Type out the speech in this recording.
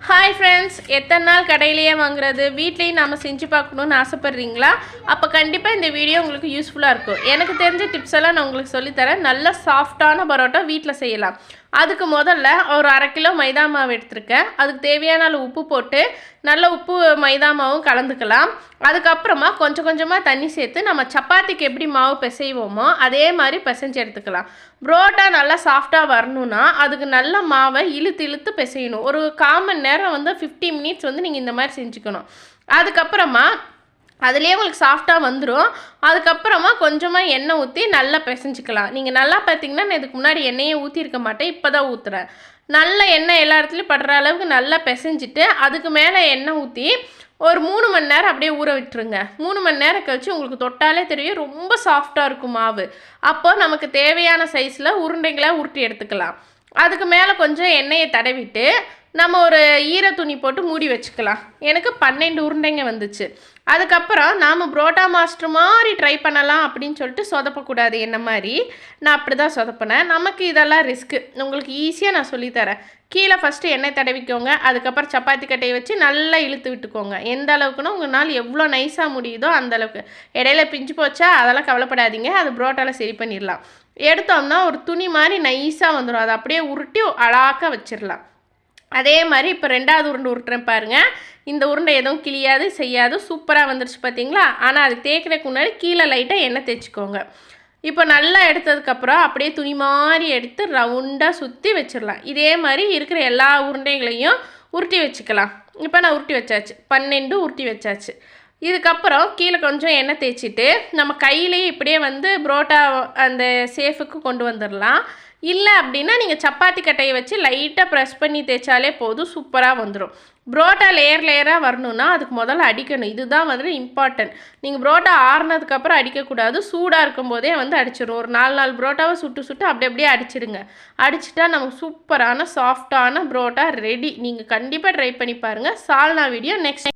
Hi friends, எத்தனை நாள் கடையிலேயே வாங்குறது, வீட்லேயும் நம்ம செஞ்சு பார்க்கணுன்னு ஆசைப்பட்றீங்களா? அப்போ கண்டிப்பாக இந்த வீடியோ உங்களுக்கு யூஸ்ஃபுல்லாக இருக்கும். எனக்கு தெரிஞ்ச டிப்ஸ் எல்லாம் நான் உங்களுக்கு சொல்லித்தரேன். நல்ல சாஃப்டான பரோட்டா வீட்டில் செய்யலாம். அதுக்கு முதல்ல ஒரு 1/2 கிலோ மைதா மாவு எடுத்துருக்கேன். அதுக்கு தேவையான அளவு உப்பு போட்டு நல்ல உப்பு மைதா மாவும் கலந்துக்கலாம். அதுக்கப்புறமா கொஞ்சம் கொஞ்சமாக தண்ணி சேர்த்து நம்ம சப்பாத்திக்கு எப்படி மாவு பிசைவோமோ அதே மாதிரி பிசைஞ்சு எடுத்துக்கலாம். புரோட்டா நல்லா சாஃப்டாக வரணுன்னா அதுக்கு நல்ல மாவை இழுத்து இழுத்து பிசையணும். ஒரு 1/4 மணி நேரம் 50 மினிட்ஸ் நீங்கள் இந்த மாதிரி செஞ்சுக்கணும். அதுக்கப்புறமா அதுலேயே உங்களுக்கு சாஃப்டாக வந்துடும். அதுக்கப்புறமா கொஞ்சமாக எண்ணெய் ஊற்றி நல்லா பிசைஞ்சிக்கலாம். நீங்கள் நல்லா பார்த்தீங்கன்னா நான் இதுக்கு முன்னாடி எண்ணெயே ஊற்றிருக்க மாட்டேன், இப்போ தான் ஊற்றுறேன். நல்ல எண்ணெய் எல்லா இடத்துலையும் படுற அளவுக்கு நல்லா பிசைஞ்சிட்டு அதுக்கு மேலே எண்ணெய் ஊற்றி ஒரு 3 மணி நேரம் அப்படியே ஊற விட்டுருங்க. 3 மணி நேரம் கழிச்சு உங்களுக்கு தொட்டாலே தெரியும், ரொம்ப சாஃப்டாக இருக்கும் மாவு. அப்போ நமக்கு தேவையான சைஸில் உருண்டைகளாக உருட்டி எடுத்துக்கலாம். அதுக்கு மேலே கொஞ்சம் எண்ணெயை தடவிட்டு நம்ம ஒரு ஈர துணி போட்டு மூடி வச்சுக்கலாம். எனக்கு 12 உருண்டைங்க வந்துச்சு. அதுக்கப்புறம் நாம் புரோட்டா மாஸ்டர் மாதிரி ட்ரை பண்ணலாம் அப்படின்னு சொல்லிட்டு சொதப்பக்கூடாது. என்ன மாதிரி நான் அப்படி தான் சொதப்பினேன். நமக்கு இதெல்லாம் ரிஸ்க்கு. உங்களுக்கு ஈஸியாக நான் சொல்லித்தரேன். கீழே ஃபஸ்ட்டு எண்ணெய் தடவிக்கோங்க. அதுக்கப்புறம் சப்பாத்தி கட்டையை வச்சு நல்லா இழுத்து விட்டுக்கோங்க. எந்த அளவுக்குன்னா உங்களால் எவ்வளோ நைஸாக முடியுதோ அந்தளவுக்கு. இடையில பிஞ்சு போச்சா அதெல்லாம் கவலைப்படாதீங்க, அது புரோட்டாவில் சரி பண்ணிடலாம். எடுத்தோம்னா ஒரு துணி மாதிரி நைஸாக வந்துடும். அதை அப்படியே உருட்டி அழகாக வச்சிடலாம். அதே மாதிரி இப்போ 2வது உருண்டை உருட்டுறேன் பாருங்கள். இந்த உருண்டை எதுவும் கிளியாது செய்யாது, சூப்பராக வந்துருச்சு பார்த்தீங்களா? ஆனால் அது தேய்க்கிறதுக்கு முன்னாடி கீழே லைட்டாக எண்ணெய் தேய்ச்சிக்கோங்க. இப்போ நல்லா எடுத்ததுக்கப்புறம் அப்படியே துணி மாதிரி எடுத்து ரவுண்டாக சுற்றி வச்சிடலாம். இதே மாதிரி இருக்கிற எல்லா உருண்டைகளையும் உருட்டி வச்சுக்கலாம். இப்போ நான் உருட்டி வச்சாச்சு, 12 உருட்டி வச்சாச்சு. இதுக்கப்புறம் கீழே கொஞ்சம் எண்ணெய் தேய்ச்சிட்டு நம்ம கையிலேயே இப்படியே புரோட்டா அந்த சேஃபுக்கு கொண்டு வந்துடலாம். இல்லை அப்படின்னா நீங்கள் சப்பாத்தி கட்டையை வச்சு லைட்டாக ப்ரெஸ் பண்ணி தேய்ச்சாலே போதும், சூப்பராக வந்துடும். புரோட்டா லேயர் லேயராக வரணுன்னா அதுக்கு முதல்ல அடிக்கணும். இதுதான் இம்பார்ட்டன்ட். நீங்கள் புரோட்டா ஆறுனதுக்கப்புறம் அடிக்கக்கூடாது, சூடாக இருக்கும்போதே அடிச்சிடும். ஒரு 4 புரோட்டாவை சுட்டு அப்படி அப்படியே அடிச்சிடுங்க. அடிச்சிட்டா நமக்கு சூப்பரான சாஃப்டான புரோட்டா ரெடி. நீங்கள் கண்டிப்பாக ட்ரை பண்ணி பாருங்கள். சால்னா வீடியோ நெக்ஸ்ட்